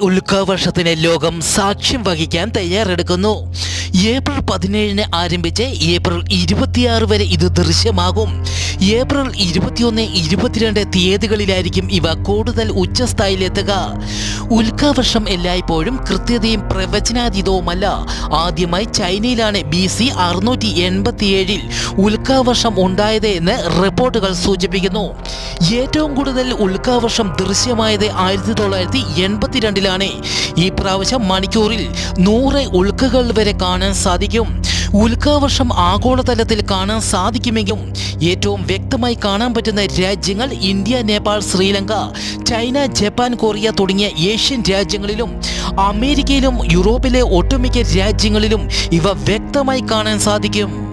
ഉൽക്കാവർഷത്തിന് ലോകം സാക്ഷ്യം വഹിക്കാൻ തയ്യാറെടുക്കുന്നു. ഏപ്രിൽ 17 ആരംഭിച്ച് ഏപ്രിൽ 26 വരെ ഇത് ദൃശ്യമാകും. ഏപ്രിൽ 21, 22 തീയതികളിലായിരിക്കും ഇവ കൂടുതൽ ഉച്ചസ്ഥായിലെത്തുക. ഉൽക്കാവർഷം എല്ലായ്പ്പോഴും കൃത്യതയും പ്രവചനാതീതവുമല്ല. ആദ്യമായി ചൈനയിലാണ് BC 687 ഉൽക്കാവർഷം ഉണ്ടായത് എന്ന് റിപ്പോർട്ടുകൾ സൂചിപ്പിക്കുന്നു. ഏറ്റവും കൂടുതൽ ഉൽക്കാവർഷം ദൃശ്യമായത് 1982 ഈ പ്രാവശ്യം മണിക്കൂറിൽ 100 ഉൽക്കകൾ വരെ കാണാൻ സാധിക്കും. ഉൽക്കാവർഷം ആഗോളതലത്തിൽ കാണാൻ സാധിക്കുമെങ്കിലും ഏറ്റവും വ്യക്തമായി കാണാൻ പറ്റുന്ന രാജ്യങ്ങൾ India, Nepal, Sri Lanka, China, Japan, Korea തുടങ്ങിയ ഏഷ്യൻ രാജ്യങ്ങളിലും അമേരിക്കയിലും യൂറോപ്പിലെ ഒട്ടുമിക്ക രാജ്യങ്ങളിലും ഇവ വ്യക്തമായി കാണാൻ സാധിക്കും.